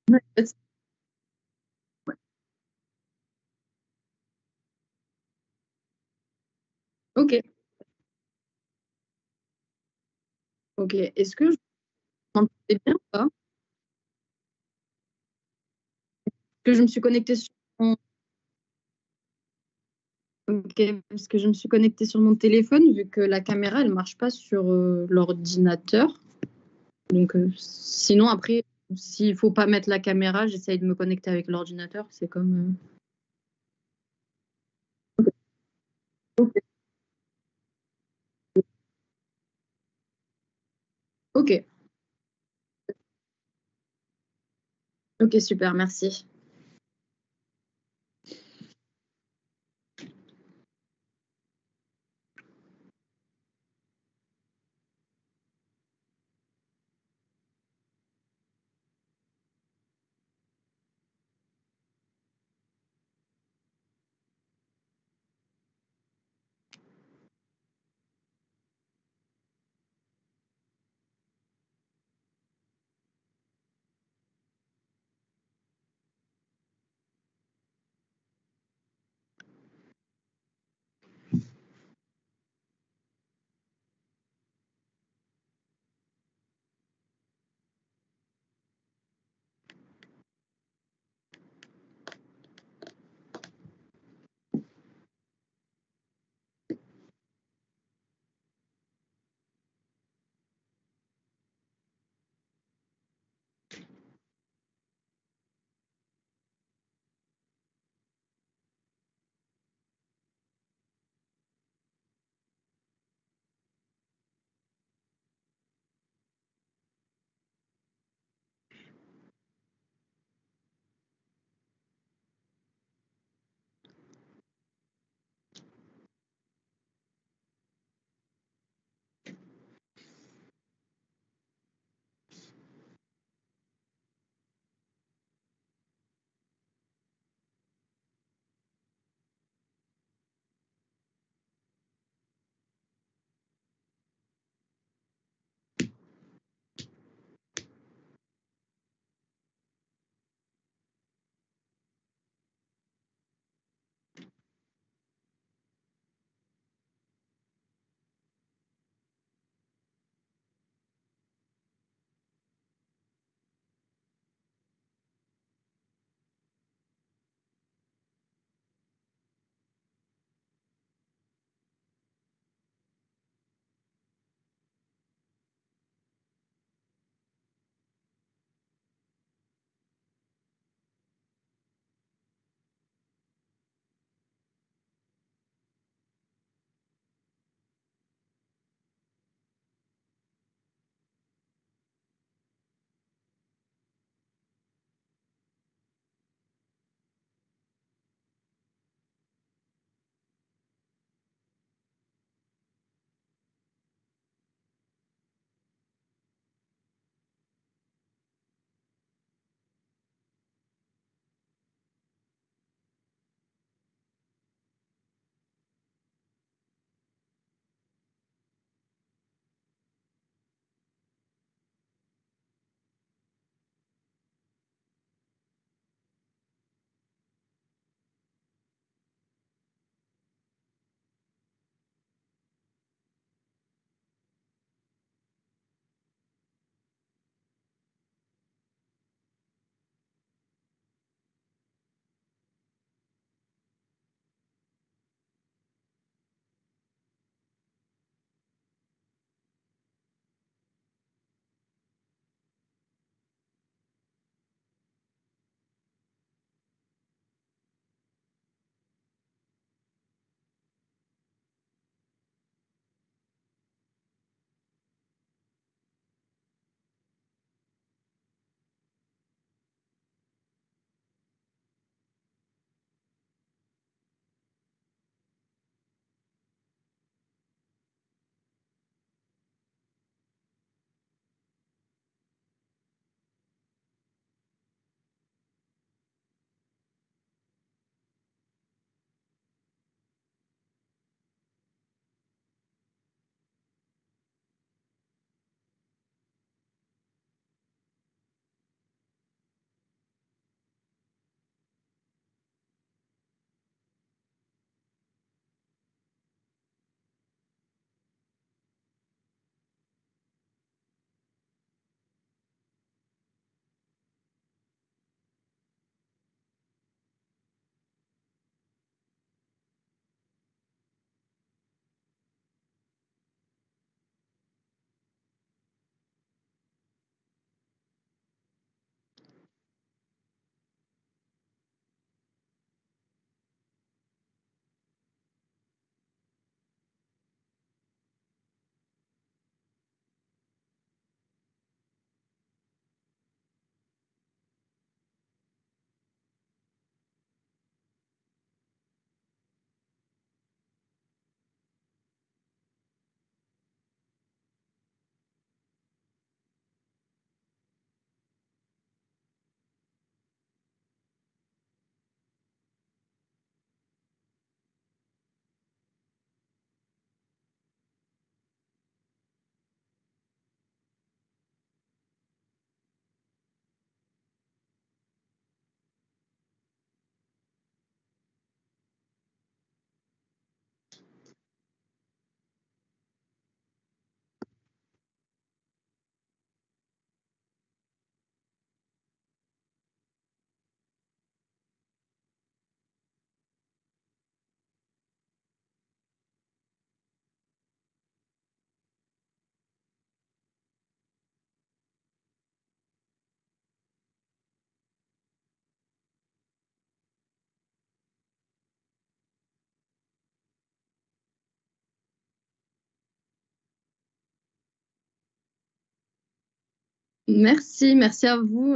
Ouais, ouais. Ok, ok. Est-ce que je m'entendais bien ou pas? Parce que je me suis connectée sur mon... Ok, parce que je me suis connectée sur mon téléphone, vu que la caméra, elle marche pas sur l'ordinateur. Donc, sinon, après, s'il faut pas mettre la caméra, j'essaye de me connecter avec l'ordinateur. C'est comme... Ok, ok, ok, super, merci. Merci à vous.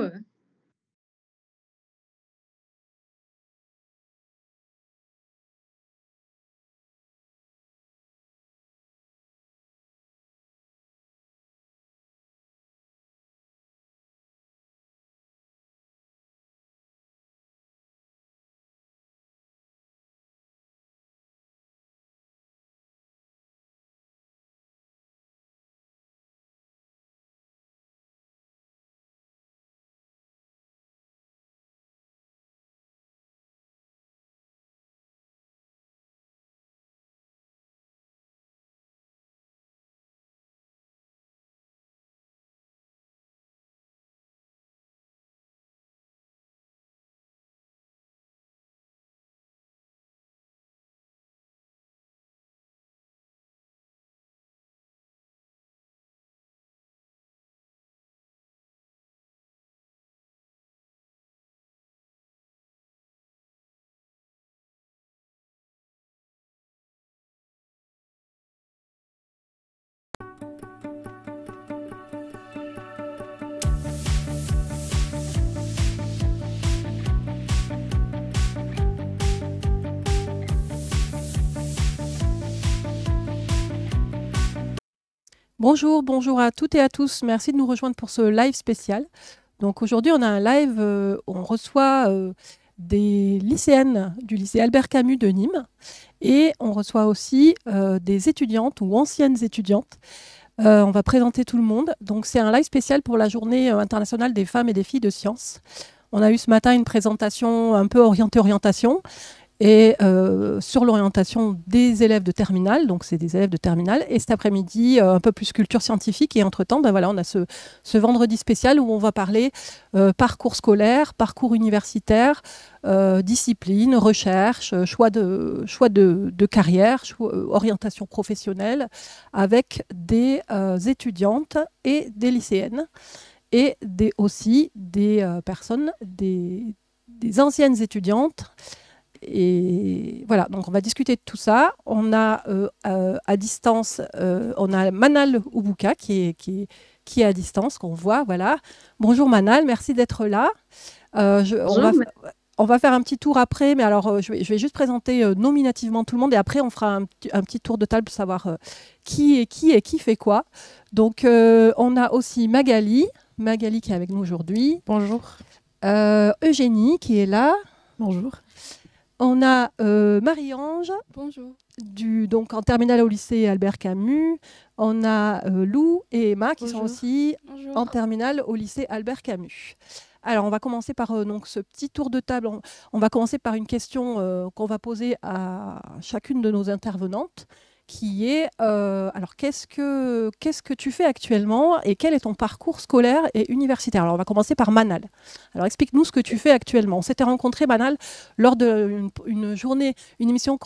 Bonjour, bonjour à toutes et à tous. Merci de nous rejoindre pour ce live spécial. Donc aujourd'hui, on a un live où on reçoit des lycéennes du lycée Albert Camus de Nîmes et on reçoit aussi des étudiantes ou anciennes étudiantes. On va présenter tout le monde. Donc c'est un live spécial pour la Journée internationale des femmes et des filles de sciences. On a eu ce matin une présentation un peu orientation et sur l'orientation des élèves de terminale, donc c'est des élèves de terminale, et cet après-midi, un peu plus culture scientifique, et entre-temps, ben voilà, on a ce vendredi spécial où on va parler parcours scolaire, parcours universitaire, discipline, recherche, choix de carrière, orientation professionnelle, avec des étudiantes et des lycéennes, et aussi des personnes, des anciennes étudiantes. Et voilà, donc on va discuter de tout ça. On a à distance, on a Manal Oubuka qui est à distance, qu'on voit. Voilà. Bonjour Manal, merci d'être là. On va faire un petit tour après, mais alors je vais juste présenter nominativement tout le monde et après on fera un petit tour de table pour savoir qui est qui et qui fait quoi. Donc on a aussi Magali qui est avec nous aujourd'hui. Bonjour. Eugénie qui est là. Bonjour. On a Marie-Ange, bonjour, donc en terminale au lycée Albert Camus. On a Lou et Emma qui bonjour. sont aussi bonjour. en terminale au lycée Albert Camus. Alors, on va commencer par donc, ce petit tour de table. On va commencer par une question qu'on va poser à chacune de nos intervenantes, qui est alors qu'est-ce que tu fais actuellement et quel est ton parcours scolaire et universitaire? Alors on va commencer par Manal. Alors explique-nous ce que tu fais actuellement. On s'était rencontrés, Manal, lors d'une journée, une émission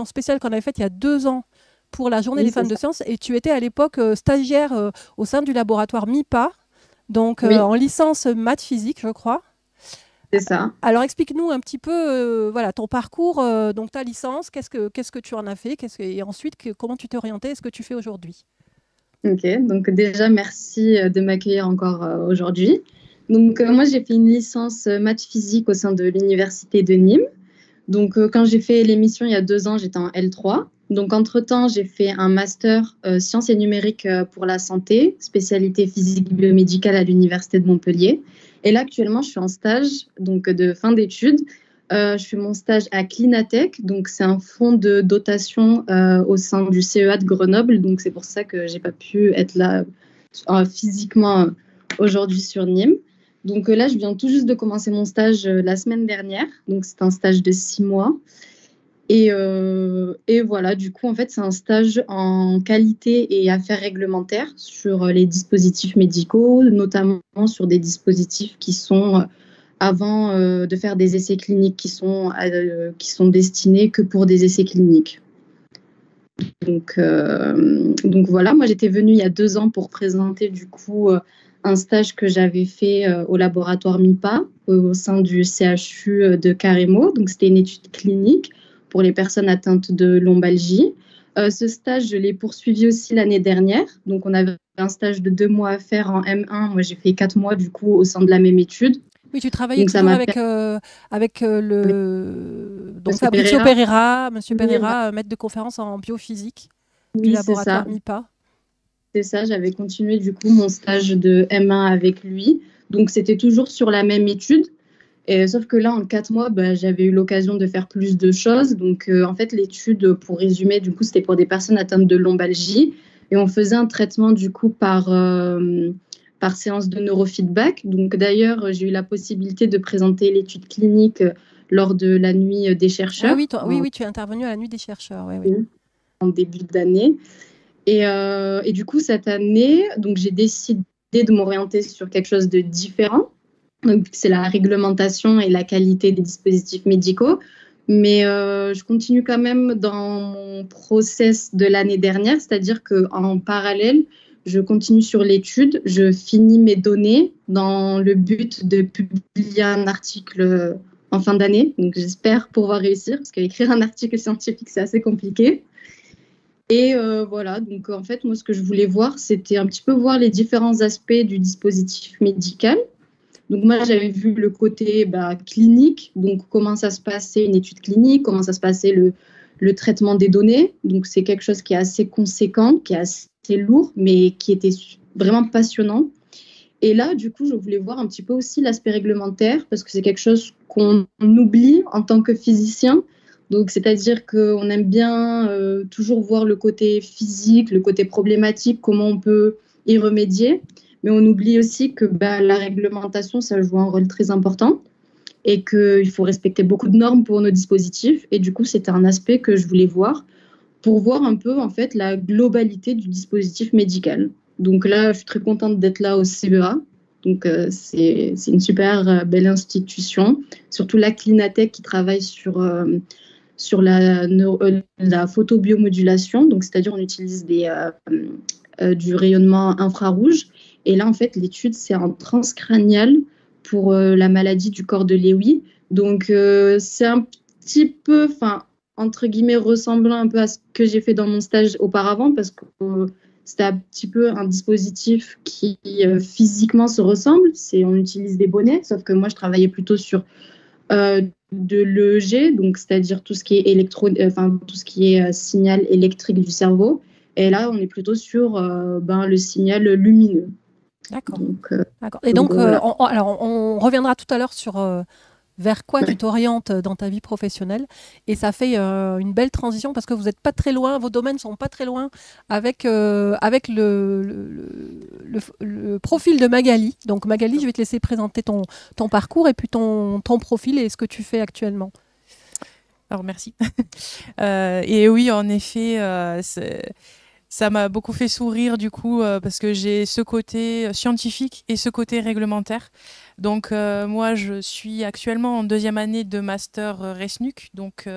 spéciale qu'on avait faite il y a 2 ans pour la journée des femmes de sciences, et tu étais à l'époque stagiaire au sein du laboratoire MIPA, donc en licence maths physique, je crois. C'est ça. Alors explique-nous un petit peu voilà, ton parcours, donc ta licence, qu'est-ce que tu en as fait, et ensuite comment tu t'es orientée et ce que tu fais aujourd'hui. Ok, donc déjà merci de m'accueillir encore aujourd'hui. Donc moi j'ai fait une licence maths physique au sein de l'université de Nîmes. Donc quand j'ai fait l'émission il y a 2 ans, j'étais en L3. Donc entre-temps, j'ai fait un master sciences et numériques pour la santé, spécialité physique biomédicale à l'université de Montpellier. Et là, actuellement, je suis en stage donc, de fin d'études. Je fais mon stage à Clinatech, donc c'est un fonds de dotation au sein du CEA de Grenoble. Donc c'est pour ça que j'ai pas pu être là physiquement aujourd'hui sur Nîmes. Donc là, je viens tout juste de commencer mon stage la semaine dernière. Donc c'est un stage de 6 mois. Et voilà, du coup, en fait, c'est un stage en qualité et affaires réglementaires sur les dispositifs médicaux, notamment sur des dispositifs qui sont, avant de faire des essais cliniques, qui sont destinés que pour des essais cliniques. Donc voilà, moi, j'étais venue il y a 2 ans pour présenter, du coup, un stage que j'avais fait au laboratoire MIPA, au sein du CHU de Caremo. Donc, c'était une étude clinique pour les personnes atteintes de lombalgie. Ce stage, je l'ai poursuivi aussi l'année dernière. Donc, on avait un stage de 2 mois à faire en M1. Moi, j'ai fait 4 mois, du coup, au sein de la même étude. Oui, tu travaillais Donc, ça toujours m'a avec permis donc Monsieur Fabrizio Pereira. Pereira, Monsieur Oui, Pereira, maître de conférence en biophysique du oui, c'est ça. laboratoire MIPA. C'est ça, j'avais continué du coup mon stage de M1 avec lui. Donc c'était toujours sur la même étude. Et, sauf que là, en 4 mois, bah, j'avais eu l'occasion de faire plus de choses. Donc en fait, l'étude, pour résumer, du coup, c'était pour des personnes atteintes de lombalgie. Et on faisait un traitement du coup par séance de neurofeedback. Donc d'ailleurs, j'ai eu la possibilité de présenter l'étude clinique lors de la nuit des Ah chercheurs oui, oui, tu es intervenu à la nuit des chercheurs. Oui, oui. en début d'année. Et du coup, cette année, donc, j'ai décidé de m'orienter sur quelque chose de différent. Donc, c'est la réglementation et la qualité des dispositifs médicaux. Mais je continue quand même dans mon process de l'année dernière, c'est-à-dire qu'en parallèle, je continue sur l'étude, je finis mes données dans le but de publier un article en fin d'année. Donc, j'espère pouvoir réussir, parce qu'écrire un article scientifique, c'est assez compliqué. Et voilà, donc en fait, moi, ce que je voulais voir, c'était un petit peu voir les différents aspects du dispositif médical. Donc moi, j'avais vu le côté clinique, donc comment ça se passait une étude clinique, comment ça se passait le traitement des données. Donc c'est quelque chose qui est assez conséquent, qui est assez lourd, mais qui était vraiment passionnant. Et là, du coup, je voulais voir un petit peu aussi l'aspect réglementaire, parce que c'est quelque chose qu'on oublie en tant que physicien. Donc, c'est-à-dire qu'on aime bien toujours voir le côté physique, le côté problématique, comment on peut y remédier. Mais on oublie aussi que la réglementation, ça joue un rôle très important et qu'il faut respecter beaucoup de normes pour nos dispositifs. Et du coup, c'était un aspect que je voulais voir pour voir un peu, en fait, la globalité du dispositif médical. Donc là, je suis très contente d'être là au CEA. Donc, c'est une super belle institution. Surtout la Clinatech qui travaille sur la photobiomodulation. Donc, c'est-à-dire on utilise du rayonnement infrarouge. Et là, en fait, l'étude, c'est en transcranial pour la maladie du corps de Lewy. Donc, c'est un petit peu, entre guillemets, ressemblant un peu à ce que j'ai fait dans mon stage auparavant, parce que c'était un petit peu un dispositif qui physiquement se ressemble. On utilise des bonnets, sauf que moi, je travaillais plutôt sur de l'EEG, donc c'est-à-dire tout ce qui est tout ce qui est signal électrique du cerveau. Et là, on est plutôt sur le signal lumineux. D'accord. Donc, D'accord. Et donc, voilà. alors, on reviendra tout à l'heure sur vers quoi tu t'orientes dans ta vie professionnelle. Et ça fait une belle transition parce que vous n'êtes pas très loin, vos domaines ne sont pas très loin avec le profil de Magali. Donc Magali, je vais te laisser présenter ton parcours et puis ton profil et ce que tu fais actuellement. Alors merci. Et oui, en effet, ça m'a beaucoup fait sourire du coup parce que j'ai ce côté scientifique et ce côté réglementaire. Donc moi, je suis actuellement en 2e année de master RESNUC, donc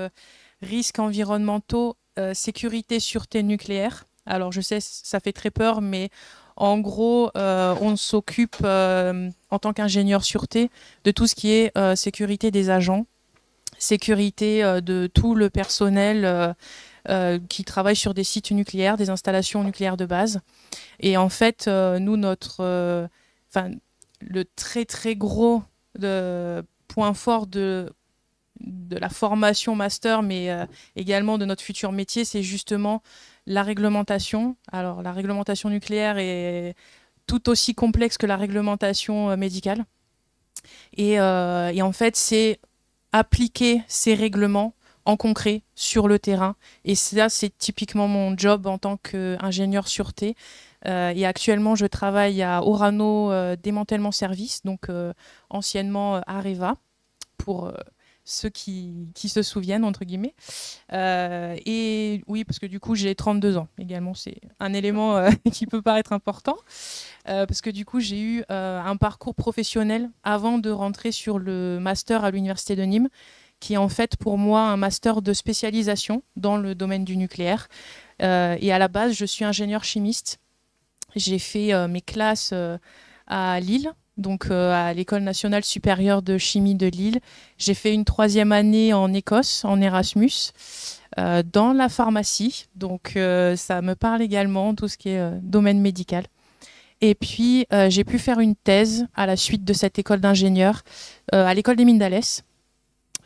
risques environnementaux, sécurité, sûreté nucléaire. Alors je sais, ça fait très peur, mais en gros, on s'occupe en tant qu'ingénieur sûreté de tout ce qui est sécurité des agents, sécurité de tout le personnel qui travaille sur des sites nucléaires, des installations nucléaires de base. Et en fait, nous, le très très gros point fort de la formation master, mais également de notre futur métier, c'est justement la réglementation. Alors, la réglementation nucléaire est tout aussi complexe que la réglementation médicale. Et en fait, c'est appliquer ces règlements en concret sur le terrain. Et ça, c'est typiquement mon job en tant qu'ingénieur sûreté. Et actuellement, je travaille à Orano Démantèlement Service, donc anciennement Areva, pour ceux qui se souviennent, entre guillemets. Et oui, parce que du coup, j'ai 32 ans également. C'est un élément qui peut paraître important. Parce que du coup, j'ai eu un parcours professionnel avant de rentrer sur le master à l'Université de Nîmes, qui est en fait pour moi un master de spécialisation dans le domaine du nucléaire. Et à la base, je suis ingénieur chimiste. J'ai fait mes classes à Lille, donc à l'École nationale supérieure de chimie de Lille. J'ai fait une 3e année en Écosse, en Erasmus. dans la pharmacie. Donc, ça me parle également, tout ce qui est domaine médical. Et puis, j'ai pu faire une thèse à la suite de cette école d'ingénieur à l'école des mines d'Alès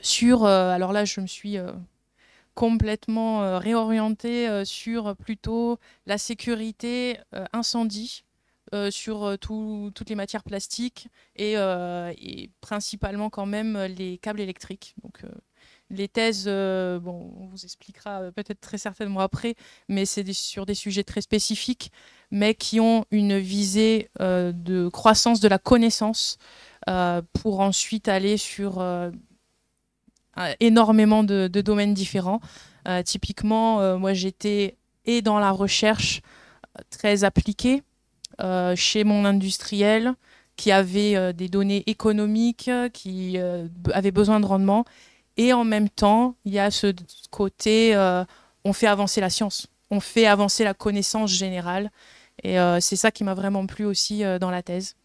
sur, alors là, je me suis complètement réorientée sur plutôt la sécurité incendie sur toutes les matières plastiques et principalement quand même les câbles électriques. Donc, les thèses, bon, on vous expliquera peut-être très certainement après, mais c'est sur des sujets très spécifiques, mais qui ont une visée de croissance de la connaissance pour ensuite aller sur énormément de domaines différents. Typiquement, moi j'étais et dans la recherche très appliquée chez mon industriel qui avait des données économiques, qui avait besoin de rendement. Et en même temps, il y a ce côté, on fait avancer la science, on fait avancer la connaissance générale. Et c'est ça qui m'a vraiment plu aussi dans la thèse.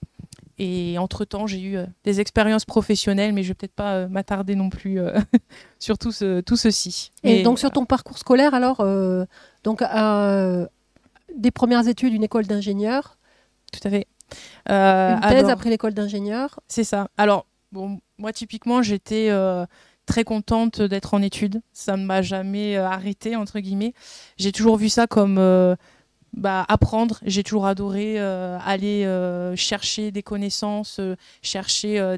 Et entre-temps, j'ai eu des expériences professionnelles, mais je ne vais peut-être pas m'attarder non plus sur tout ceci. Et donc, sur ton parcours scolaire, alors, des premières études, une école d'ingénieur. Tout à fait. Une thèse après l'école d'ingénieur. C'est ça. Alors, bon, moi, typiquement, j'étais très contente d'être en études. Ça ne m'a jamais arrêtée, entre guillemets. J'ai toujours vu ça comme apprendre. J'ai toujours adoré aller chercher des connaissances, chercher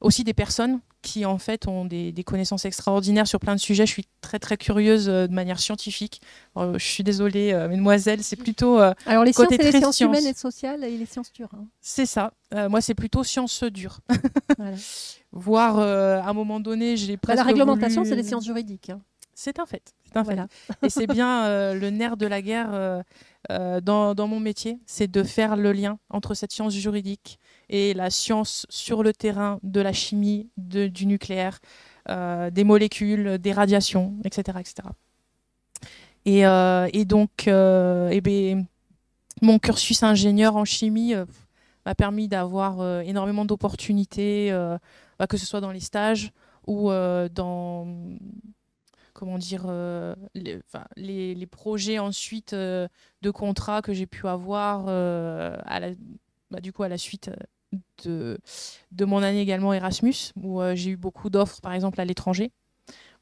aussi des personnes qui, en fait, ont des connaissances extraordinaires sur plein de sujets. Je suis très, très curieuse de manière scientifique. Je suis désolée, mesdemoiselles, c'est plutôt alors, les côté sciences, c'est très les sciences humaines et sociales et les sciences dures. Hein. C'est ça. Moi, c'est plutôt sciences dures. Voilà. Voire, à un moment donné, j'ai presque la réglementation, voulu... c'est les sciences juridiques. Hein. C'est un fait. C'est un fait. Voilà. Et c'est bien le nerf de la guerre dans mon métier, c'est de faire le lien entre cette science juridique et la science sur le terrain de la chimie, du nucléaire, des molécules, des radiations, etc. etc. Et donc, mon cursus ingénieur en chimie m'a permis d'avoir énormément d'opportunités, que ce soit dans les stages ou dans... comment dire, les projets ensuite de contrats que j'ai pu avoir du coup à la suite de mon année également Erasmus, où j'ai eu beaucoup d'offres, par exemple à l'étranger,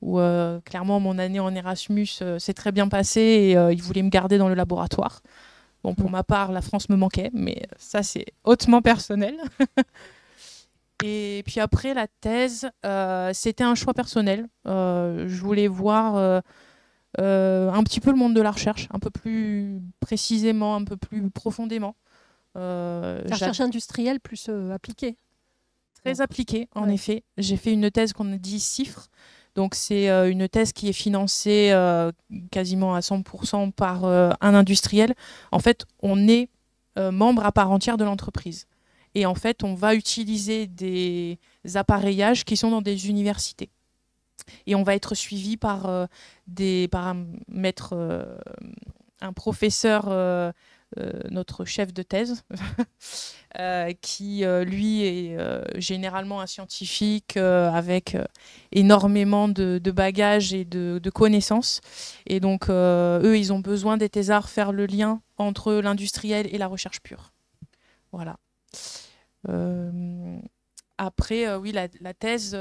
où clairement mon année en Erasmus s'est très bien passée et ils voulaient me garder dans le laboratoire. Bon, pour ma part, la France me manquait, mais ça c'est hautement personnel. Et puis après, la thèse, c'était un choix personnel. Je voulais voir un petit peu le monde de la recherche, un peu plus précisément, un peu plus profondément. La recherche industrielle plus appliquée. Très appliquée, en effet. J'ai fait une thèse qu'on dit CIFRE. Donc, c'est une thèse qui est financée quasiment à 100% par un industriel. En fait, on est membre à part entière de l'entreprise. Et en fait, on va utiliser des appareillages qui sont dans des universités. Et on va être suivi par un professeur, notre chef de thèse, qui, lui, est généralement un scientifique avec énormément de bagages et de connaissances. Et donc, eux, ils ont besoin des thésards faire le lien entre l'industriel et la recherche pure. Voilà. Après, oui, la thèse,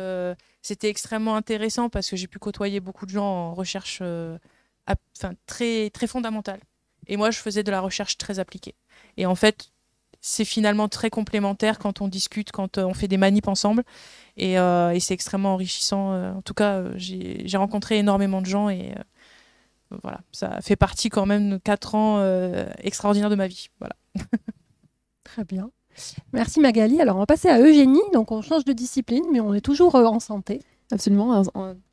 c'était extrêmement intéressant parce que j'ai pu côtoyer beaucoup de gens en recherche très, très fondamentale. Et moi, je faisais de la recherche très appliquée. Et en fait, c'est finalement très complémentaire quand on discute, quand on fait des manips ensemble. Et c'est extrêmement enrichissant. En tout cas, j'ai rencontré énormément de gens et voilà, ça fait partie quand même de 4 ans extraordinaires de ma vie. Voilà. Très bien. Merci Magali. Alors on va passer à Eugénie. Donc on change de discipline, mais on est toujours en santé. Absolument,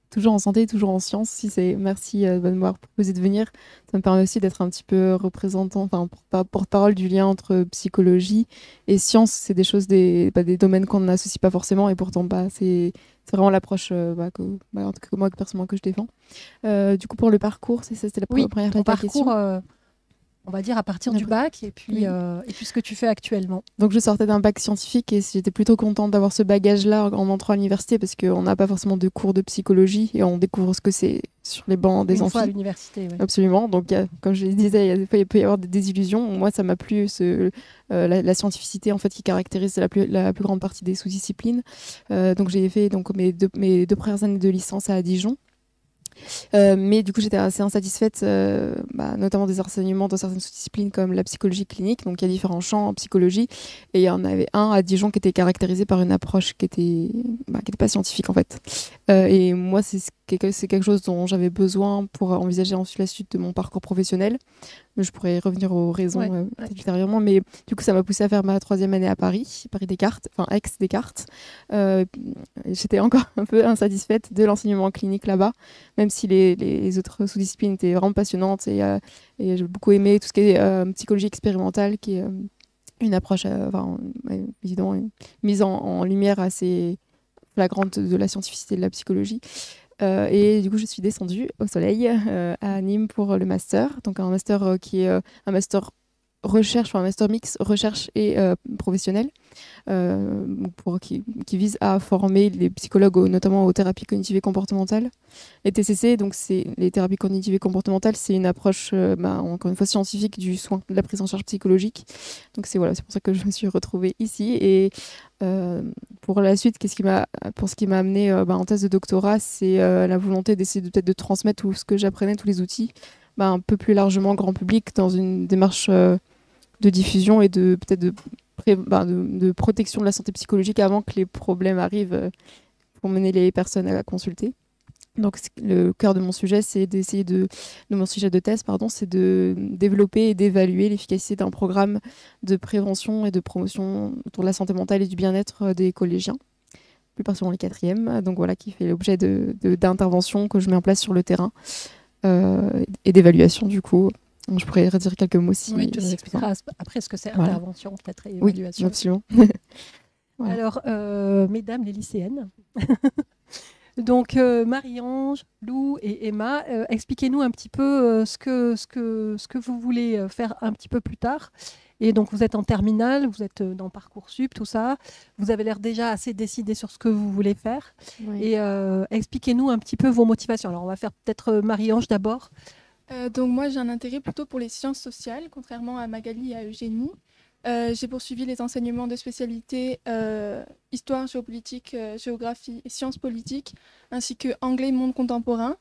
toujours en santé, toujours en sciences. Merci de m'avoir proposé de venir. Ça me permet aussi d'être un petit peu représentant, porte-parole du lien entre psychologie et science. C'est des choses, des domaines qu'on n'associe pas forcément et pourtant c'est vraiment l'approche en tout cas moi personnellement que je défends. Du coup pour le parcours, c'était la première ton parcours. on va dire, à partir du Après- bac et puis ce que tu fais actuellement. Donc je sortais d'un bac scientifique et j'étais plutôt contente d'avoir ce bagage-là en entrant à l'université parce qu'on n'a pas forcément de cours de psychologie et on découvre ce que c'est sur les bancs des Une fois à amphis. l'université, ouais. Absolument. Donc, comme je le disais, des fois, il peut y avoir des désillusions. Moi, ça m'a plu la scientificité en fait qui caractérise la plus grande partie des sous-disciplines. Donc, j'ai fait mes deux premières années de licence à Dijon. Mais du coup, j'étais assez insatisfaite, notamment des enseignements dans certaines sous-disciplines comme la psychologie clinique. Donc, il y a différents champs en psychologie. Et il y en avait un à Dijon qui était caractérisé par une approche qui était pas scientifique, en fait. Et moi, c'est quelque chose dont j'avais besoin pour envisager ensuite la suite de mon parcours professionnel. Je pourrais y revenir aux raisons peut-être ultérieurement. Mais du coup, ça m'a poussée à faire ma 3e année à Paris Descartes, enfin ex-Descartes. J'étais encore un peu insatisfaite de l'enseignement clinique là-bas, même si les autres sous-disciplines étaient vraiment passionnantes et j'ai beaucoup aimé tout ce qui est psychologie expérimentale, qui est une approche, évidemment, une mise en lumière assez flagrante de la scientificité de la psychologie. Et du coup, je suis descendue au soleil à Nîmes pour le master. Donc, un master qui est un master recherche, enfin un master mix recherche et professionnel, qui vise à former les psychologues notamment aux thérapies cognitives et comportementales. Les TCC, donc c'est les thérapies cognitives et comportementales, c'est une approche encore une fois scientifique du soin, de la prise en charge psychologique. Donc c'est pour ça que je me suis retrouvée ici. Et pour la suite, pour ce qui m'a amené en thèse de doctorat, c'est la volonté d'essayer peut-être de transmettre tout ce que j'apprenais, tous les outils, un peu plus largement grand public dans une démarche de diffusion et peut-être de protection de la santé psychologique avant que les problèmes arrivent pour mener les personnes à la consulter. Donc le cœur de mon sujet, c'est mon sujet de thèse, c'est de développer et d'évaluer l'efficacité d'un programme de prévention et de promotion autour de la santé mentale et du bien-être des collégiens, plus particulièrement les 4e, donc voilà, qui fait l'objet d'interventions que je mets en place sur le terrain et d'évaluation du coup. Donc, je pourrais redire quelques mots si... Oui, tu nous expliqueras après ce que c'est intervention, peut-être, et oui, évaluation. absolument. Voilà. Alors, mesdames les lycéennes, donc Marie-Ange, Lou et Emma, expliquez-nous un petit peu ce que vous voulez faire un petit peu plus tard. Et donc, vous êtes en terminale, vous êtes dans Parcoursup, tout ça. Vous avez l'air déjà assez décidé sur ce que vous voulez faire. Oui. Et expliquez-nous un petit peu vos motivations. Alors, on va faire peut-être Marie-Ange d'abord. Donc moi, j'ai un intérêt plutôt pour les sciences sociales, contrairement à Magali et à Eugénie. J'ai poursuivi les enseignements de spécialité histoire, géopolitique, géographie et sciences politiques, ainsi que anglais, monde contemporain.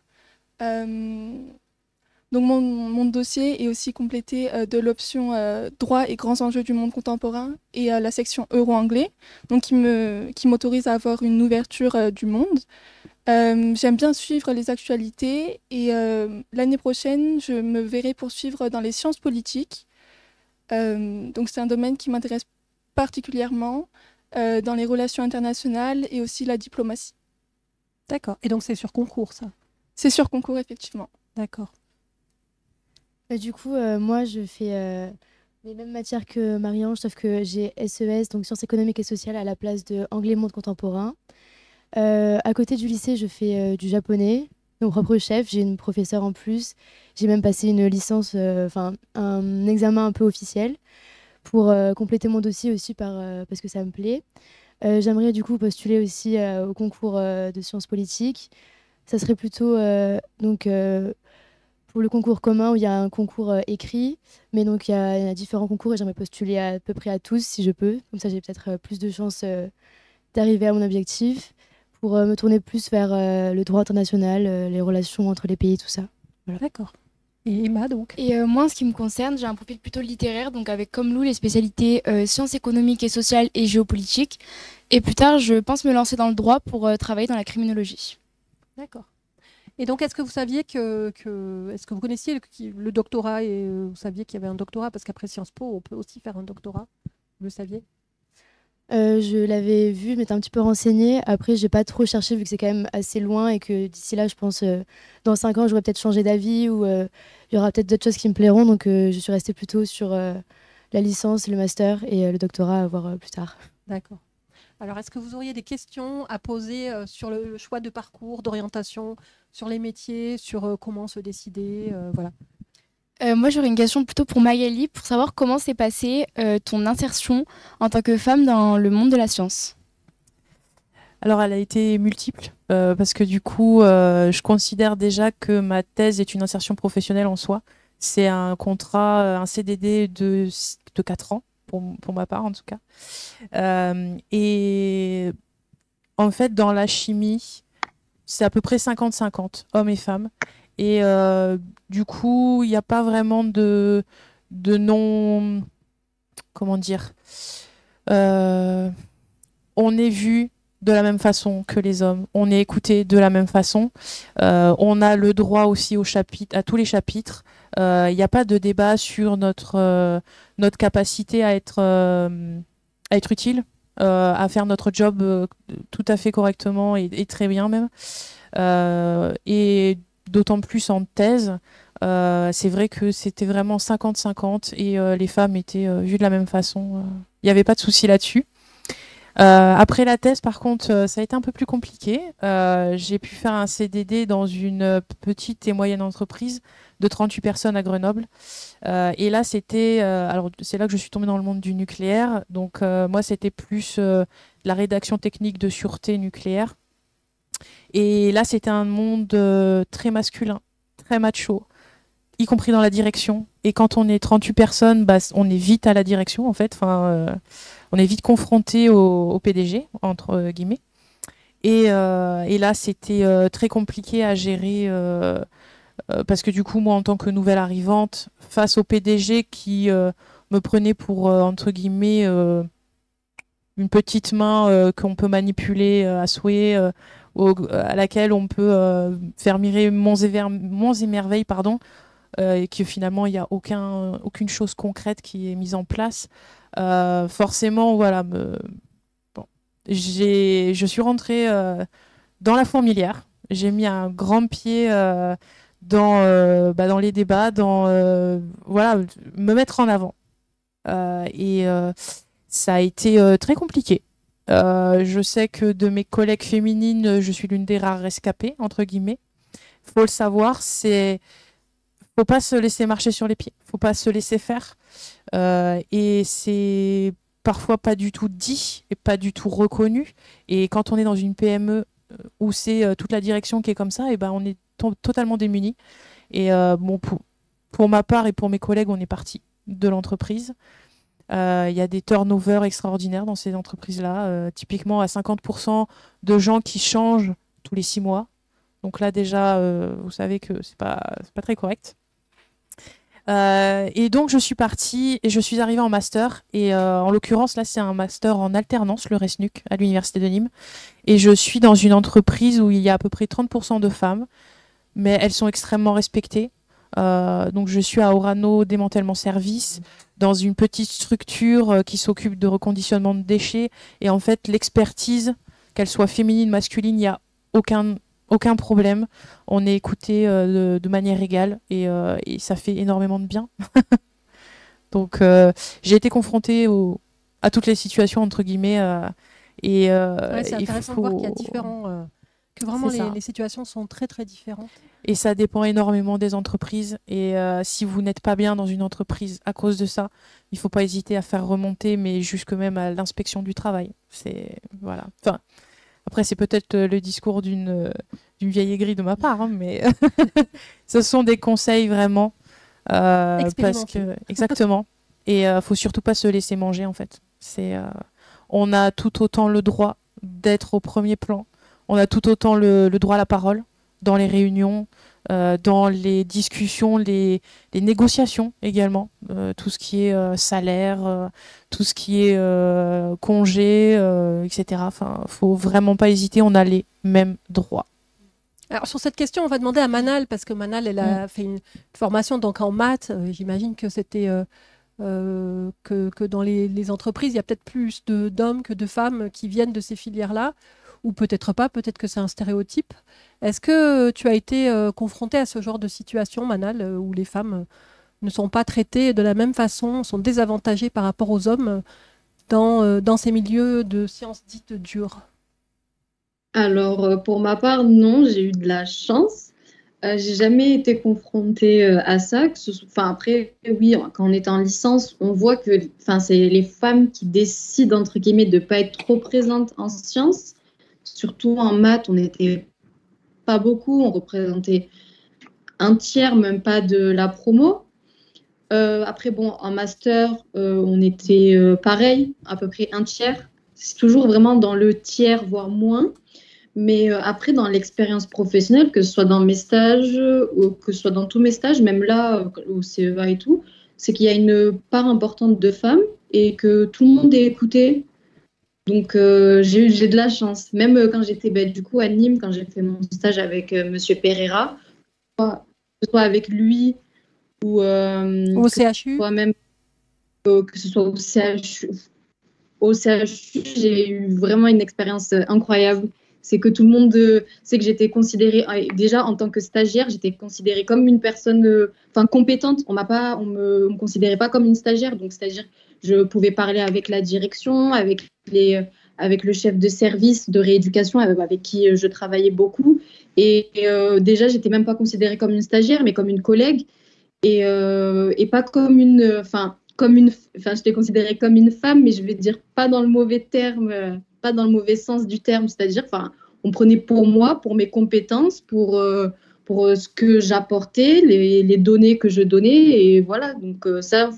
Donc mon dossier est aussi complété de l'option droit et grands enjeux du monde contemporain et la section euro-anglais, donc qui m'autorise à avoir une ouverture du monde. J'aime bien suivre les actualités et l'année prochaine, je me verrai poursuivre dans les sciences politiques. Donc c'est un domaine qui m'intéresse particulièrement dans les relations internationales et aussi la diplomatie. D'accord. Et donc c'est sur concours, ça? C'est sur concours, effectivement. D'accord. Du coup, moi, je fais les mêmes matières que Marie-Ange, sauf que j'ai SES, donc sciences économiques et sociales, à la place de anglais monde contemporain. À côté du lycée, je fais du japonais, mon propre chef. J'ai une professeure en plus. J'ai même passé une licence, un examen un peu officiel pour compléter mon dossier aussi parce que ça me plaît. J'aimerais du coup postuler aussi au concours de sciences politiques. Ça serait plutôt pour le concours commun où il y a un concours écrit, mais donc il y a différents concours et j'aimerais postuler à peu près à tous si je peux. Comme ça, j'ai peut-être plus de chances d'arriver à mon objectif pour me tourner plus vers le droit international, les relations entre les pays, tout ça. Voilà. D'accord. Et Emma, donc? Et moi, en ce qui me concerne, j'ai un profil plutôt littéraire, donc avec comme Lou les spécialités sciences économiques et sociales et géopolitiques. Et plus tard, je pense me lancer dans le droit pour travailler dans la criminologie. D'accord. Et donc, est-ce que vous saviez est-ce que vous connaissiez le doctorat et vous saviez qu'il y avait un doctorat? Parce qu'après Sciences Po, on peut aussi faire un doctorat. Vous le saviez? Je l'avais vu, mais un petit peu renseigné. Après, j'ai pas trop cherché vu que c'est quand même assez loin et que d'ici là, je pense, dans 5 ans, j'aurais peut-être changé d'avis ou il y aura peut-être d'autres choses qui me plairont. Donc, je suis restée plutôt sur la licence, le master et le doctorat à voir plus tard. D'accord. Alors, est-ce que vous auriez des questions à poser sur le choix de parcours, d'orientation, sur les métiers, sur comment se décider, voilà. Moi, j'aurais une question plutôt pour Magali, pour savoir comment s'est passée ton insertion en tant que femme dans le monde de la science. Alors, elle a été multiple, parce que du coup, je considère déjà que ma thèse est une insertion professionnelle en soi. C'est un contrat, un CDD de 4 ans, pour ma part en tout cas. Et en fait, dans la chimie, c'est à peu près 50-50, hommes et femmes. Et du coup, il n'y a pas vraiment de non... Comment dire On est vu de la même façon que les hommes. On est écouté de la même façon. On a le droit aussi à tous les chapitres. Il n'y a pas de débat sur notre capacité à être utile, à faire notre job tout à fait correctement et très bien même. Et d'autant plus en thèse, c'est vrai que c'était vraiment 50-50 et les femmes étaient vues de la même façon. Il n'y avait pas de souci là-dessus. Après la thèse, par contre, ça a été un peu plus compliqué. J'ai pu faire un CDD dans une petite et moyenne entreprise de 38 personnes à Grenoble. Et là, alors, c'est là que je suis tombée dans le monde du nucléaire. Donc, moi, c'était plus la rédaction technique de sûreté nucléaire. Et là, c'était un monde très masculin, très macho, y compris dans la direction. Et quand on est 38 personnes, on est vite à la direction, en fait. Enfin, on est vite confronté au PDG, entre guillemets. Et là, c'était très compliqué à gérer parce que du coup, moi, en tant que nouvelle arrivante, face au PDG qui me prenait pour, entre guillemets, une petite main qu'on peut manipuler à souhait, à laquelle on peut faire mirer monts et merveilles, pardon, et que finalement, il n'y a aucune chose concrète qui est mise en place. Forcément, voilà, bon. Je suis rentrée dans la fourmilière. J'ai mis un grand pied dans les débats, voilà, me mettre en avant. Et ça a été très compliqué. Je sais que de mes collègues féminines, je suis l'une des rares rescapées, entre guillemets. Faut le savoir, faut pas se laisser marcher sur les pieds, faut pas se laisser faire. Et c'est parfois pas du tout dit et pas du tout reconnu. Et quand on est dans une PME où c'est toute la direction qui est comme ça, et ben on est totalement démunis. Et bon, pour ma part et pour mes collègues, on est parti de l'entreprise. Il y a des turnovers extraordinaires dans ces entreprises-là, typiquement à 50% de gens qui changent tous les 6 mois. Donc là déjà, vous savez que c'est pas très correct. Et donc je suis partie et je suis arrivée en master. Et en l'occurrence, là, c'est un master en alternance, le RESNUC, à l'université de Nîmes. Et je suis dans une entreprise où il y a à peu près 30% de femmes, mais elles sont extrêmement respectées. Donc je suis à Orano Démantèlement Service, dans une petite structure qui s'occupe de reconditionnement de déchets. Et en fait, l'expertise, qu'elle soit féminine, masculine, il n'y a aucun problème. On est écouté de manière égale et ça fait énormément de bien. Donc j'ai été confrontée à toutes les situations, entre guillemets. Ouais, c'est intéressant de voir qu'il y a que vraiment les situations sont très très différentes. Et ça dépend énormément des entreprises. Et si vous n'êtes pas bien dans une entreprise à cause de ça, il ne faut pas hésiter à faire remonter, mais jusque même à l'inspection du travail. Voilà. Enfin, après, c'est peut-être le discours d'une vieille aigrie de ma part, hein, mais ce sont des conseils vraiment. Parce que, exactement. Et il ne faut surtout pas se laisser manger, en fait. On a tout autant le droit d'être au premier plan. On a tout autant le droit à la parole dans les réunions, dans les discussions, les négociations également, tout ce qui est salaire, tout ce qui est congé, etc. Enfin, faut vraiment pas hésiter, on a les mêmes droits. Alors sur cette question, on va demander à Manal, parce que Manal, elle a fait une formation donc en maths. J'imagine que c'était que dans les entreprises, il y a peut-être plus d'hommes que de femmes qui viennent de ces filières-là. Ou peut-être pas, peut-être que c'est un stéréotype. Est-ce que tu as été confrontée à ce genre de situation, Manal, où les femmes ne sont pas traitées de la même façon, sont désavantagées par rapport aux hommes dans ces milieux de sciences dites dures? Alors, pour ma part, non, j'ai eu de la chance. J'ai jamais été confrontée à ça. Enfin, après, oui, quand on est en licence, on voit que enfin, c'est les femmes qui décident, entre guillemets, de ne pas être trop présentes en sciences. Surtout en maths, on n'était pas beaucoup. On représentait un tiers, même pas de la promo. Après, bon, en master, on était pareil, à peu près un tiers. C'est toujours vraiment dans le tiers, voire moins. Mais après, dans l'expérience professionnelle, que ce soit dans mes stages ou que ce soit dans tous mes stages, même là, au CEA et tout, c'est qu'il y a une part importante de femmes et que tout le monde est écouté. Donc, j'ai de la chance. Même quand j'étais du coup à Nîmes, quand j'ai fait mon stage avec Monsieur Pereira, que ce soit avec lui ou Au CHU, même que ce soit au CHU, j'ai eu vraiment une expérience incroyable. C'est que tout le monde sait que j'étais considérée, déjà en tant que stagiaire, j'étais considérée comme une personne compétente. On me considérait pas comme une stagiaire. Donc, c'est-à-dire, je pouvais parler avec la direction, avec le chef de service de rééducation avec qui je travaillais beaucoup. Et déjà, j'étais même pas considérée comme une stagiaire, mais comme une collègue et pas comme j'étais considérée comme une femme, mais je vais dire pas dans le mauvais terme, pas dans le mauvais sens du terme, c'est-à-dire, on prenait pour moi, pour mes compétences, pour ce que j'apportais, les données que je donnais, et voilà. Donc ça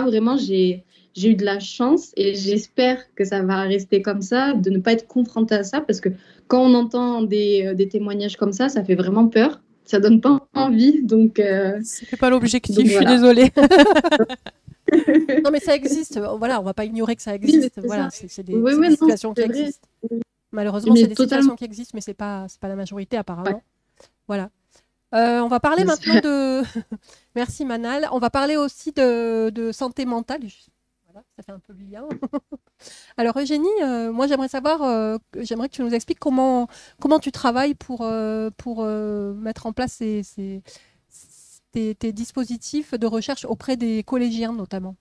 vraiment, j'ai eu de la chance et j'espère que ça va rester comme ça, de ne pas être confrontée à ça, parce que quand on entend des témoignages comme ça fait vraiment peur. Ça donne pas envie, donc. C'est pas l'objectif, donc je suis voilà. désolée. non mais ça existe. Voilà, on va pas ignorer que ça existe. Oui, voilà, ça. c'est des Oui, situations non, qui c'est vrai. existent. Malheureusement, Mais c'est des totalement. situations qui existent, mais c'est pas la majorité apparemment. Ouais. Voilà. On va parler J'espère. maintenant de. Merci Manal. On va parler aussi de santé mentale. Voilà, ça fait un peu le lien. Alors Eugénie, moi j'aimerais savoir, j'aimerais que tu nous expliques comment tu travailles pour mettre en place tes dispositifs de recherche auprès des collégiens notamment.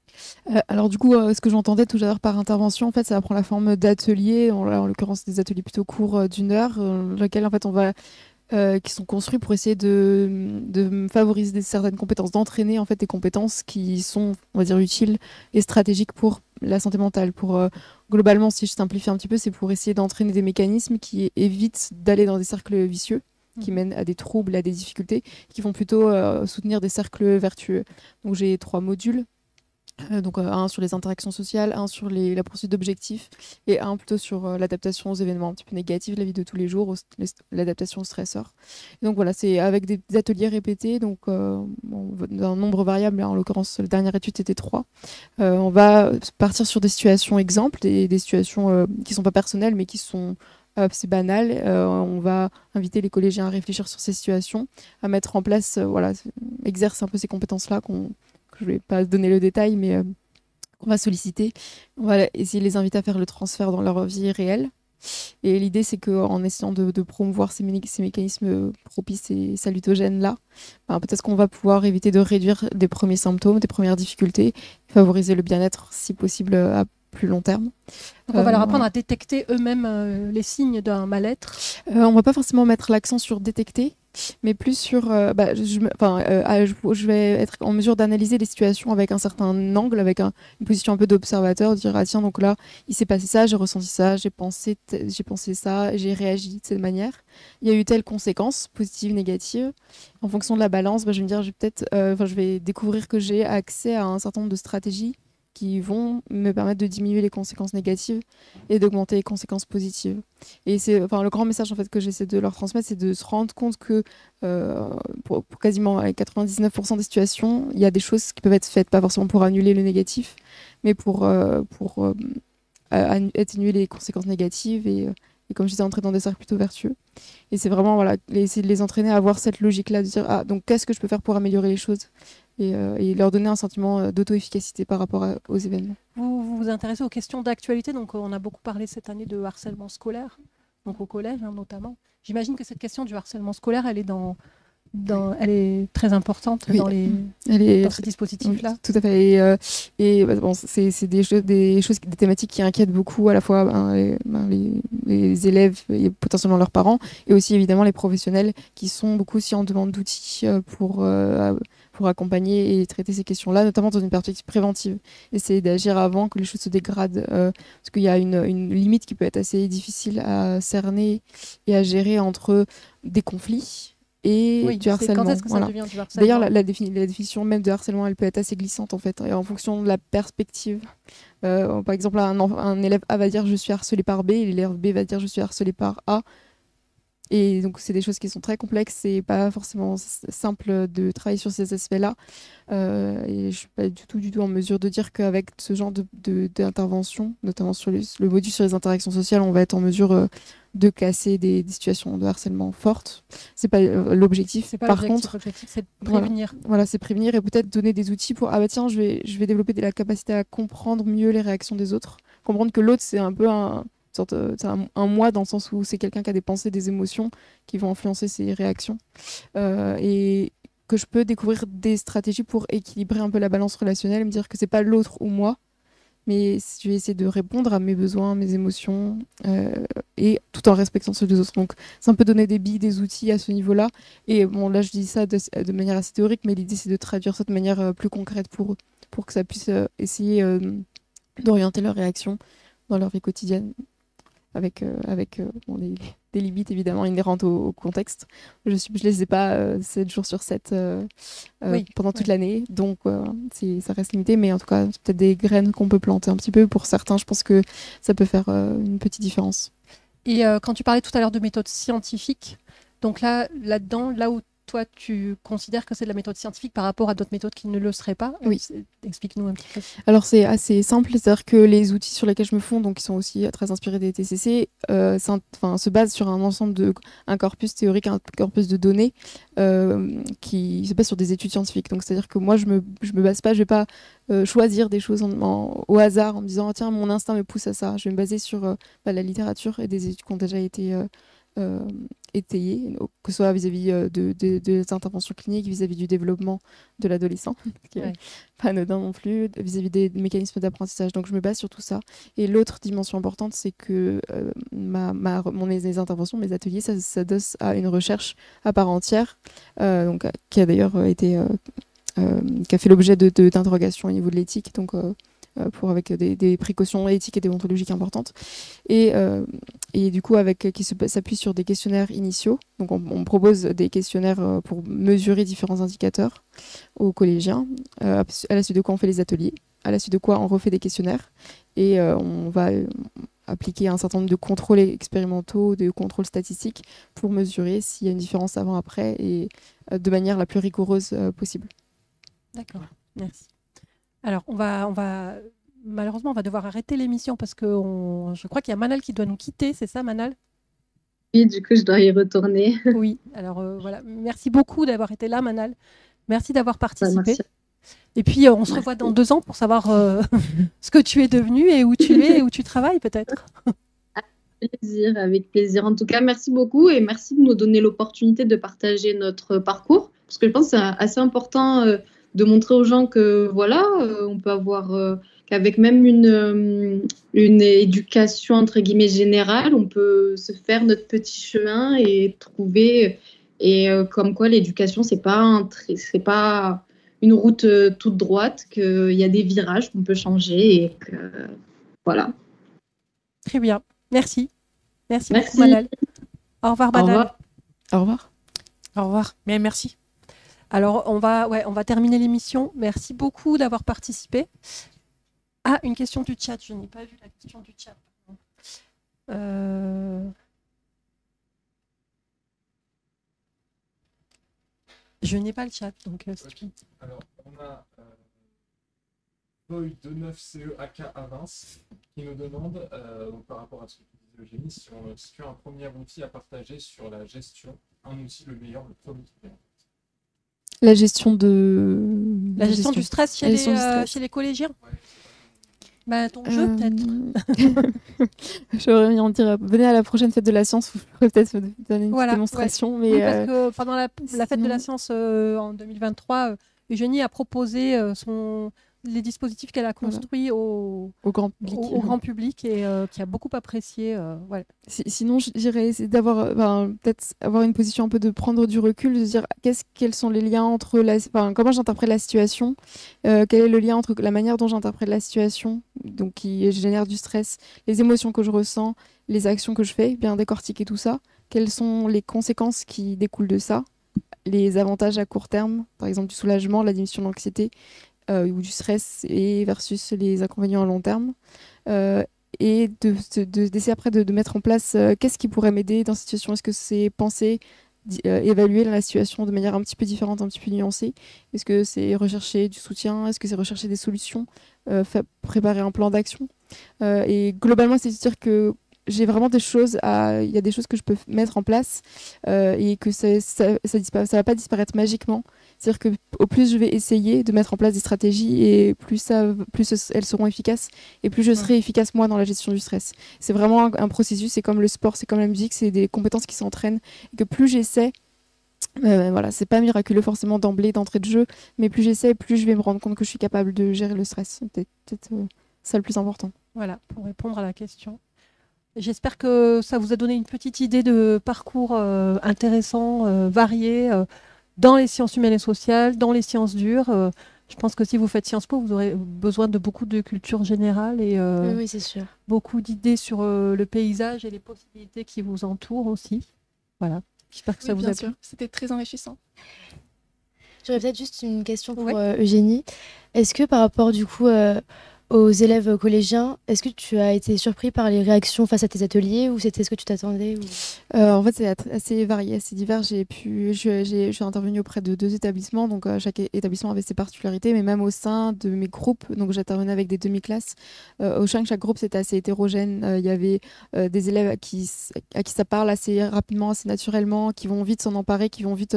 Alors du coup, ce que j'entendais tout à l'heure par intervention, en fait, ça prend la forme d'ateliers, en l'occurrence des ateliers plutôt courts d'une heure, dans lesquels en fait on va qui sont construits pour essayer de favoriser certaines compétences, d'entraîner en fait des compétences qui sont, on va dire, utiles et stratégiques pour la santé mentale. Globalement, si je simplifie un petit peu, c'est pour essayer d'entraîner des mécanismes qui évitent d'aller dans des cercles vicieux, qui mènent à des troubles, à des difficultés, qui vont plutôt soutenir des cercles vertueux. Donc j'ai 3 modules. Donc un sur les interactions sociales, un sur la poursuite d'objectifs et un plutôt sur l'adaptation aux événements un petit peu négatifs de la vie de tous les jours, l'adaptation aux stresseurs. Et donc voilà, c'est avec des ateliers répétés, donc d'un nombre variable, en l'occurrence la dernière étude était 3. On va partir sur des situations exemples, des situations qui ne sont pas personnelles mais qui sont c'est banal. On va inviter les collégiens à réfléchir sur ces situations, à mettre en place, exercer un peu ces compétences-là je ne vais pas donner le détail, mais qu'on va solliciter. On va essayer de les inviter à faire le transfert dans leur vie réelle. Et l'idée, c'est qu'en essayant de promouvoir ces mécanismes propices et salutogènes-là, peut-être qu'on va pouvoir éviter de réduire des premiers symptômes, des premières difficultés, favoriser le bien-être, si possible, à plus long terme. Donc on va leur apprendre à détecter eux-mêmes les signes d'un mal-être. On ne va pas forcément mettre l'accent sur détecter, mais plus sur je vais être en mesure d'analyser les situations avec un certain angle, avec une position un peu d'observateur, dire tiens, donc là il s'est passé ça, j'ai ressenti ça, j'ai pensé ça, j'ai réagi de cette manière, il y a eu telle conséquence positive, négative. En fonction de la balance, je vais me dire je vais découvrir que j'ai accès à un certain nombre de stratégies qui vont me permettre de diminuer les conséquences négatives et d'augmenter les conséquences positives. Et c'est le grand message en fait que j'essaie de leur transmettre, c'est de se rendre compte que pour quasiment 99% des situations, il y a des choses qui peuvent être faites, pas forcément pour annuler le négatif, mais pour atténuer les conséquences négatives et comme je disais, entrer dans des cercles plutôt vertueux. Et c'est vraiment essayer de les entraîner à avoir cette logique-là, de dire donc qu'est-ce que je peux faire pour améliorer les choses et leur donner un sentiment d'auto-efficacité par rapport aux événements. Vous vous intéressez aux questions d'actualité, donc on a beaucoup parlé cette année de harcèlement scolaire, donc au collège notamment. J'imagine que cette question du harcèlement scolaire, elle est dans elle est très importante Oui. dans Elle ces dispositifs-là. Oui, tout à fait. Bon, c'est des choses, des thématiques qui inquiètent beaucoup à la fois les élèves et potentiellement leurs parents, et aussi évidemment les professionnels qui sont beaucoup aussi en demande d'outils pour accompagner et traiter ces questions-là, notamment dans une perspective préventive. Essayer d'agir avant que les choses se dégradent, parce qu'il y a une limite qui peut être assez difficile à cerner et à gérer entre des conflits et du harcèlement. Quand est-ce que ça Voilà. devient du harcèlement? D'ailleurs, la définition même de harcèlement, elle peut être assez glissante en fait, et en fonction de la perspective. Par exemple, un élève A va dire je suis harcelé par B, et l'élève B va dire je suis harcelé par A. Et donc, c'est des choses qui sont très complexes et pas forcément simple de travailler sur ces aspects-là. Et je suis pas du tout en mesure de dire qu'avec ce genre d'intervention, notamment sur le module sur les interactions sociales, on va être en mesure de casser des situations de harcèlement fortes. C'est pas l'objectif. Par contre, l'objectif, c'est de prévenir. Voilà, c'est prévenir et peut-être donner des outils pour tiens, je vais développer la capacité à comprendre mieux les réactions des autres, comprendre que l'autre c'est un peu c'est un moi dans le sens où c'est quelqu'un qui a des pensées, des émotions qui vont influencer ses réactions, et que je peux découvrir des stratégies pour équilibrer un peu la balance relationnelle et me dire que c'est pas l'autre ou moi, mais je vais essayer de répondre à mes besoins, mes émotions, et tout en respectant ceux des autres. Donc c'est un peu donner des billes, des outils à ce niveau-là. Et bon, là je dis ça de manière assez théorique, mais l'idée c'est de traduire ça de manière plus concrète pour eux, pour que ça puisse essayer d'orienter leurs réactions dans leur vie quotidienne, avec des limites évidemment inhérentes au contexte. Je les ai pas 7 jours sur 7 pendant toute l'année, donc ça reste limité, mais en tout cas, c'est peut-être des graines qu'on peut planter un petit peu. Pour certains, je pense que ça peut faire une petite différence. Et quand tu parlais tout à l'heure de méthode scientifique, donc là-dedans, là où toi, tu considères que c'est de la méthode scientifique par rapport à d'autres méthodes qui ne le seraient pas? Oui. Explique-nous un petit peu. Alors, c'est assez simple, c'est-à-dire que les outils sur lesquels je me fonde, donc qui sont aussi très inspirés des TCC, se basent sur un corpus théorique, un corpus de données qui se base sur des études scientifiques. Donc, c'est-à-dire que moi, je me base pas, je vais pas choisir des choses au hasard en me disant tiens, mon instinct me pousse à ça. Je vais me baser sur la littérature et des études qui ont déjà été étayées, que ce soit vis-à-vis des interventions cliniques, vis-à-vis du développement de l'adolescent, qui n'est pas anodin non plus, vis-à-vis des mécanismes d'apprentissage. Donc je me base sur tout ça. Et l'autre dimension importante, c'est que mes interventions, mes ateliers, ça s'adosse à une recherche à part entière, donc, qui a d'ailleurs été qui a fait l'objet d'interrogations au niveau de l'éthique, donc avec des précautions éthiques et déontologiques importantes, et du coup qui s'appuie sur des questionnaires initiaux. Donc on propose des questionnaires pour mesurer différents indicateurs aux collégiens, à la suite de quoi on fait les ateliers, à la suite de quoi on refait des questionnaires, et on va appliquer un certain nombre de contrôles expérimentaux, de contrôles statistiques pour mesurer s'il y a une différence avant-après, et de manière la plus rigoureuse possible. D'accord, merci. Alors, malheureusement, on va devoir arrêter l'émission parce que je crois qu'il y a Manal qui doit nous quitter, c'est ça, Manal? Oui, du coup, je dois y retourner. Oui, alors voilà. Merci beaucoup d'avoir été là, Manal. Merci d'avoir participé. Merci. Et puis, on se revoit dans 2 ans pour savoir ce que tu es devenu et où tu es et où tu travailles, peut-être. Avec plaisir. En tout cas, merci beaucoup et merci de nous donner l'opportunité de partager notre parcours. Parce que je pense que c'est assez important de montrer aux gens que voilà, on peut avoir qu'avec même une éducation entre guillemets générale, on peut se faire notre petit chemin et trouver, et comme quoi l'éducation c'est pas une route toute droite, qu'il y a des virages qu'on peut changer et que voilà. Très bien, merci beaucoup, Manal. Au revoir, Manal. Au revoir. Au revoir. Mais merci. Alors, on va terminer l'émission. Merci beaucoup d'avoir participé. Ah, une question du chat. Je n'ai pas vu la question du chat. Je n'ai pas le chat. Donc, alors, on a Boy 29CE à Vince qui nous demande, par rapport à ce que tu disais, Eugénie, si tu as un premier outil à partager sur la gestion, un outil le meilleur, le premier qui vient. La gestion du stress chez les collégiens. Bah, ton jeu, peut-être. J'aurais envie de dire, venez à la prochaine fête de la science, vous pourrez peut-être me donner une petite démonstration. Ouais. Mais, oui, parce que pendant la fête de la sinon- science en 2023, Eugénie a proposé les dispositifs qu'elle a construits au grand public. au grand public et qui a beaucoup apprécié. Ouais. Sinon, je dirais essayer d'avoir, peut-être avoir une position un peu de prendre du recul, de se dire quels sont les liens entre comment j'interprète la situation, quel est le lien entre la manière dont j'interprète la situation, donc qui génère du stress, les émotions que je ressens, les actions que je fais, bien décortiquer tout ça, quelles sont les conséquences qui découlent de ça, les avantages à court terme, par exemple du soulagement, la diminution de l'anxiété ou du stress et versus les inconvénients à long terme. Et d'essayer après de mettre en place qu'est-ce qui pourrait m'aider dans cette situation. Est-ce que c'est penser, évaluer la situation de manière un petit peu différente, un petit peu nuancée? Est-ce que c'est rechercher du soutien? Est-ce que c'est rechercher des solutions? Préparer un plan d'action? Et globalement, c'est de dire que j'ai vraiment il y a des choses que je peux mettre en place et que ça va pas disparaître magiquement. C'est-à-dire que au plus je vais essayer de mettre en place des stratégies et plus elles seront efficaces et plus je serai efficace moi dans la gestion du stress. C'est vraiment un processus, c'est comme le sport, c'est comme la musique, c'est des compétences qui s'entraînent et que plus j'essaie, voilà, c'est pas miraculeux forcément d'entrée de jeu, mais plus j'essaie, plus je vais me rendre compte que je suis capable de gérer le stress. C'est peut-être ça le plus important. Voilà, pour répondre à la question. J'espère que ça vous a donné une petite idée de parcours intéressant, varié, dans les sciences humaines et sociales, dans les sciences dures. Je pense que si vous faites Sciences Po, vous aurez besoin de beaucoup de culture générale et Oui, c'est sûr. beaucoup d'idées sur le paysage et les possibilités qui vous entourent aussi. Voilà, j'espère que ça vous a plu. C'était très enrichissant. J'aurais peut-être juste une question pour Eugénie. Est-ce que par rapport du coup aux élèves collégiens, est-ce que tu as été surpris par les réactions face à tes ateliers ou c'était ce que tu t'attendais En fait, c'est assez varié, assez divers. Je suis intervenue auprès de 2 établissements, donc chaque établissement avait ses particularités, mais même au sein de mes groupes, donc j'intervenais avec des demi-classes. Au sein de chaque groupe, c'était assez hétérogène. Il y avait des élèves à qui ça parle assez rapidement, assez naturellement, qui vont vite s'en emparer, qui vont vite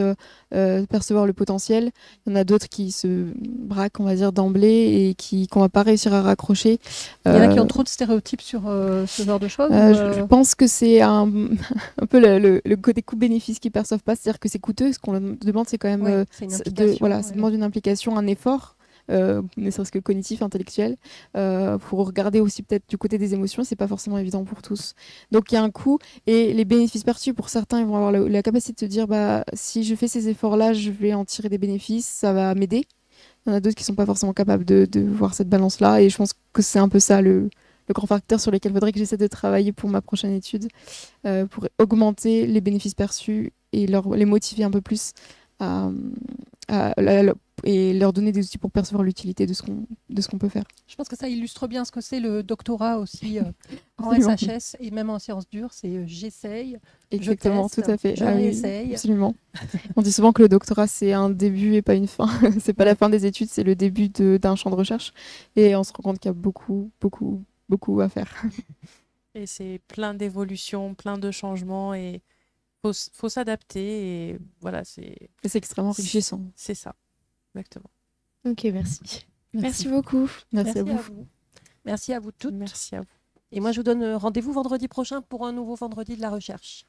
percevoir le potentiel. Il y en a d'autres qui se braquent, on va dire, d'emblée et qu'on va pas réussir à raccrocher. Il y en a qui ont trop de stéréotypes sur ce genre de choses je pense que c'est un peu le côté coût-bénéfice qu'ils perçoivent pas, c'est-à-dire que c'est coûteux. Ce qu'on leur demande, c'est quand même ça demande une implication, un effort, ne serait-ce que cognitif, intellectuel, pour regarder aussi peut-être du côté des émotions. C'est pas forcément évident pour tous. Donc il y a un coût et les bénéfices perçus pour certains, ils vont avoir la capacité de se dire si je fais ces efforts-là, je vais en tirer des bénéfices, ça va m'aider. Il y en a d'autres qui ne sont pas forcément capables de voir cette balance-là. Et je pense que c'est un peu ça le grand facteur sur lequel il faudrait que j'essaie de travailler pour ma prochaine étude, pour augmenter les bénéfices perçus et les motiver un peu plus et leur donner des outils pour percevoir l'utilité de ce qu'on peut faire. Je pense que ça illustre bien ce que c'est le doctorat aussi en SHS et même en sciences dures. C'est j'essaye, exactement, je teste, tout à fait. je réessaye. Absolument. On dit souvent que le doctorat, c'est un début et pas une fin. C'est pas la fin des études, c'est le début d'un champ de recherche. Et on se rend compte qu'il y a beaucoup, beaucoup, beaucoup à faire. Et c'est plein d'évolutions, plein de changements et faut s'adapter et voilà, c'est extrêmement enrichissant. C'est ça, exactement. Ok, merci. Merci beaucoup. Merci à vous. Merci à vous toutes. Merci à vous. Et moi, je vous donne rendez-vous vendredi prochain pour un nouveau vendredi de la recherche.